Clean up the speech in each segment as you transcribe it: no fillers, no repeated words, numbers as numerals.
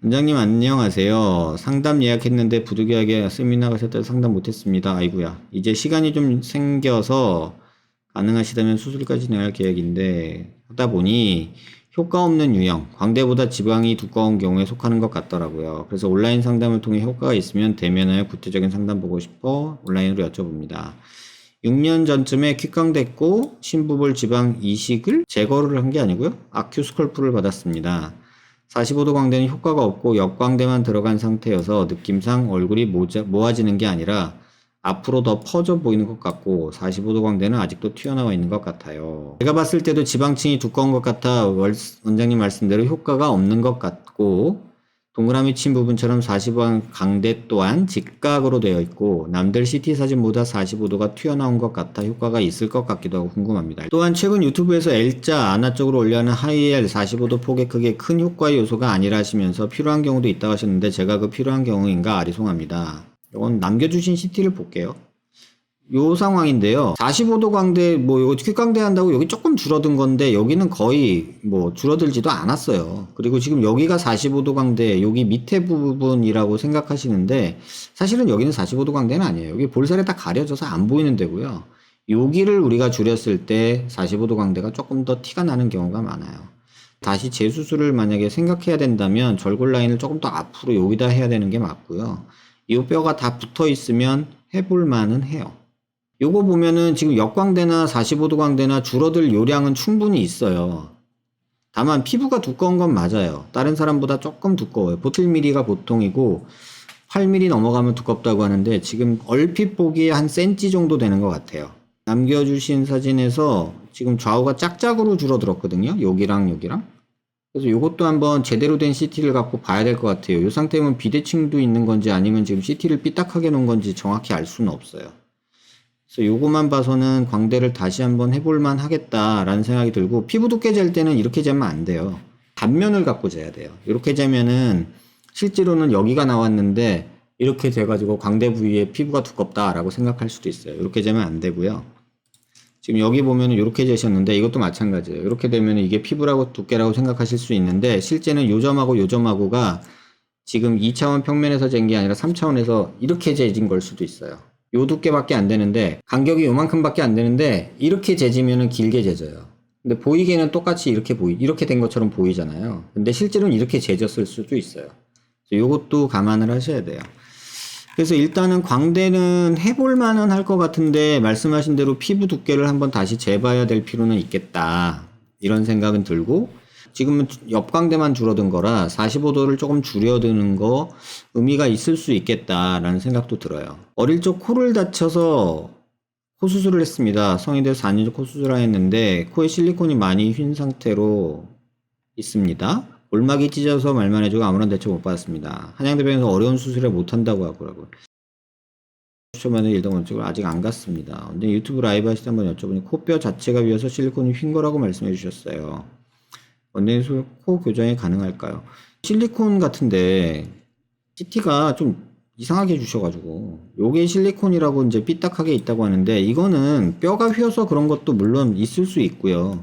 원장님 안녕하세요. 상담 예약했는데 부득이하게 세미나 가셨다 상담 못했습니다. 아이고야. 이제 시간이 좀 생겨서 가능하시다면 수술까지 진행할 계획인데 하다 보니 효과 없는 유형, 광대보다 지방이 두꺼운 경우에 속하는 것 같더라고요. 그래서 온라인 상담을 통해 효과가 있으면 대면하여 구체적인 상담 보고 싶어 온라인으로 여쭤봅니다. 6년 전쯤에 퀵광됐고 심부볼 지방 이식을 제거를 한 게 아니고요. 아큐스컬프를 받았습니다. 45도 광대는 효과가 없고 역광대만 들어간 상태여서 느낌상 얼굴이 모아지는 게 아니라 앞으로 더 퍼져 보이는 것 같고 45도 광대는 아직도 튀어나와 있는 것 같아요. 제가 봤을 때도 지방층이 두꺼운 것 같아 원장님 말씀대로 효과가 없는 것 같고 동그라미 친 부분처럼 45도 광대 또한 직각으로 되어 있고 남들 CT 사진보다 45도가 튀어나온 것 같아 효과가 있을 것 같기도 하고 궁금합니다. 또한 최근 유튜브에서 L자 안아 쪽으로 올려하는 하이엘 45도 폭의 크게 큰 효과 요소가 아니라 하시면서 필요한 경우도 있다고 하셨는데 제가 그 필요한 경우인가 아리송합니다. 이건 남겨주신 CT를 볼게요. 요 상황인데요. 45도 광대, 요거 퀵광대 한다고 여기 조금 줄어든 건데, 여기는 거의 줄어들지도 않았어요. 그리고 지금 여기가 45도 광대, 여기 밑에 부분이라고 생각하시는데, 사실은 여기는 45도 광대는 아니에요. 여기 볼살에 딱 가려져서 안 보이는 데고요. 여기를 우리가 줄였을 때 45도 광대가 조금 더 티가 나는 경우가 많아요. 다시 재수술을 만약에 생각해야 된다면, 절골 라인을 조금 더 앞으로 여기다 해야 되는 게 맞고요. 이 뼈가 다 붙어 있으면 해볼 만은 해요. 요거 보면은 지금 역광대나 45도 광대나 줄어들 요량은 충분히 있어요. 다만 피부가 두꺼운 건 맞아요. 다른 사람보다 조금 두꺼워요. 7mm가 보통이고 8mm 넘어가면 두껍다고 하는데 지금 얼핏 보기에 한 cm 정도 되는 것 같아요. 남겨주신 사진에서 지금 좌우가 짝짝으로 줄어들었거든요. 여기랑 여기랑. 그래서 요것도 한번 제대로 된 CT를 갖고 봐야 될 것 같아요. 이 상태면 비대칭도 있는 건지 아니면 지금 CT를 삐딱하게 놓은 건지 정확히 알 수는 없어요. 그래서 요거만 봐서는 광대를 다시 한번 해볼만 하겠다라는 생각이 들고 피부 두께 잴 때는 이렇게 재면 안 돼요. 단면을 갖고 재야 돼요. 이렇게 재면은 실제로는 여기가 나왔는데 이렇게 돼가지고 광대 부위에 피부가 두껍다라고 생각할 수도 있어요. 이렇게 재면 안 되고요. 지금 여기 보면은 이렇게 재셨는데 이것도 마찬가지예요. 이렇게 되면 이게 피부라고 두께라고 생각하실 수 있는데 실제는 요 점하고 요 점하고가 지금 2차원 평면에서 잰 게 아니라 3차원에서 이렇게 재진 걸 수도 있어요. 요 두께밖에 안 되는데 간격이 요만큼밖에 안 되는데 이렇게 재지면은 길게 재져요. 근데 보이기에는 똑같이 이렇게 된 것처럼 보이잖아요. 근데 실제로는 이렇게 재졌을 수도 있어요. 요것도 감안을 하셔야 돼요. 그래서 일단은 광대는 해볼 만은 할 것 같은데 말씀하신 대로 피부 두께를 한번 다시 재봐야 될 필요는 있겠다. 이런 생각은 들고 지금은 옆광대만 줄어든 거라 45도를 조금 줄여드는 거 의미가 있을 수 있겠다라는 생각도 들어요. 어릴 적 코를 다쳐서 코 수술을 했습니다. 성인 돼서 4년 전 코 수술을 했는데 코에 실리콘이 많이 휜 상태로 있습니다. 골막이 찢어서 말만 해주고 아무런 대처 못 받았습니다. 한양대병원에서 어려운 수술을 못한다고 하더라고요. 수초만에 일단 원칙을 아직 안 갔습니다. 근데 유튜브 라이브 하실 때 한번 여쭤보니 코뼈 자체가 위에서 실리콘이 휜 거라고 말씀해 주셨어요. 원장님 코 교정이 가능할까요? 실리콘 같은데 CT가 좀 이상하게 해주셔가지고 요게 실리콘이라고 이제 삐딱하게 있다고 하는데 이거는 뼈가 휘어서 그런 것도 물론 있을 수 있고요.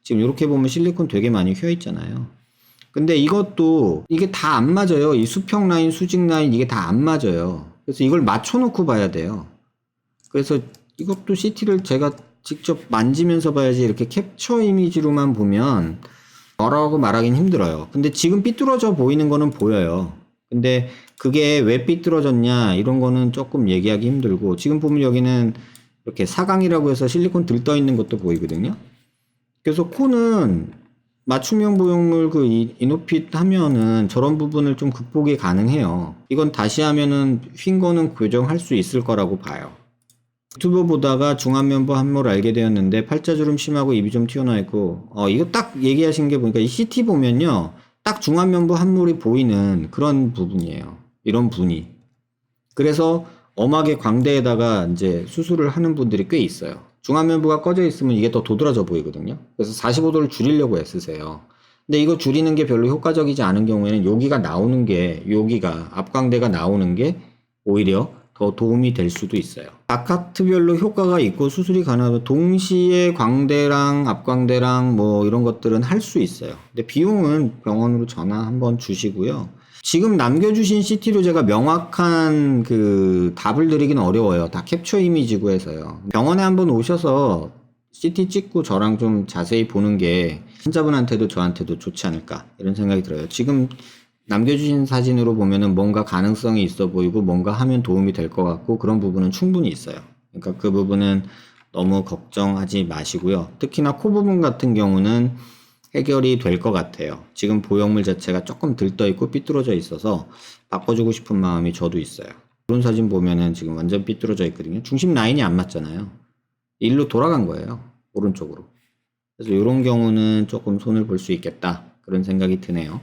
지금 이렇게 보면 실리콘 되게 많이 휘어 있잖아요. 근데 이것도 이게 다 안 맞아요. 이 수평 라인, 수직 라인 이게 다 안 맞아요. 그래서 이걸 맞춰놓고 봐야 돼요. 그래서 이것도 CT를 제가 직접 만지면서 봐야지 이렇게 캡처 이미지로만 보면 뭐라고 말하긴 힘들어요. 근데 지금 삐뚤어져 보이는 거는 보여요. 근데 그게 왜 삐뚤어졌냐 이런 거는 조금 얘기하기 힘들고 지금 보면 여기는 이렇게 사각이라고 해서 실리콘 들떠 있는 것도 보이거든요. 그래서 코는 맞춤형 보형물 그 이노핏 하면은 저런 부분을 좀 극복이 가능해요. 이건 다시 하면은 휜 거는 교정할 수 있을 거라고 봐요. 유튜브 보다가 중안면부 함몰을 알게 되었는데 팔자주름 심하고 입이 좀 튀어나와 있고 이거 딱 얘기하신 게 보니까 이 CT 보면요 딱 중안면부 함몰이 보이는 그런 부분이에요. 이런 분이 그래서 엄하게 광대에다가 이제 수술을 하는 분들이 꽤 있어요. 중안면부가 꺼져 있으면 이게 더 도드라져 보이거든요. 그래서 45도를 줄이려고 애쓰세요. 근데 이거 줄이는 게 별로 효과적이지 않은 경우에는 여기가 나오는 게 여기가 앞광대가 나오는 게 오히려 더 도움이 될 수도 있어요. 바카트별로 효과가 있고 수술이 가능하고 동시에 광대랑 앞광대랑 이런 것들은 할 수 있어요. 근데 비용은 병원으로 전화 한번 주시고요. 지금 남겨주신 CT로 제가 명확한 그 답을 드리기는 어려워요. 다 캡처 이미지고 해서요. 병원에 한번 오셔서 CT 찍고 저랑 좀 자세히 보는 게 환자분한테도 저한테도 좋지 않을까 이런 생각이 들어요. 지금 남겨주신 사진으로 보면은 뭔가 가능성이 있어 보이고 뭔가 하면 도움이 될 것 같고 그런 부분은 충분히 있어요. 그러니까 그 부분은 너무 걱정하지 마시고요. 특히나 코 부분 같은 경우는 해결이 될 것 같아요. 지금 보형물 자체가 조금 들떠 있고 삐뚤어져 있어서 바꿔주고 싶은 마음이 저도 있어요. 이런 사진 보면은 지금 완전 삐뚤어져 있거든요. 중심 라인이 안 맞잖아요. 일로 돌아간 거예요. 오른쪽으로. 그래서 이런 경우는 조금 손을 볼 수 있겠다. 그런 생각이 드네요.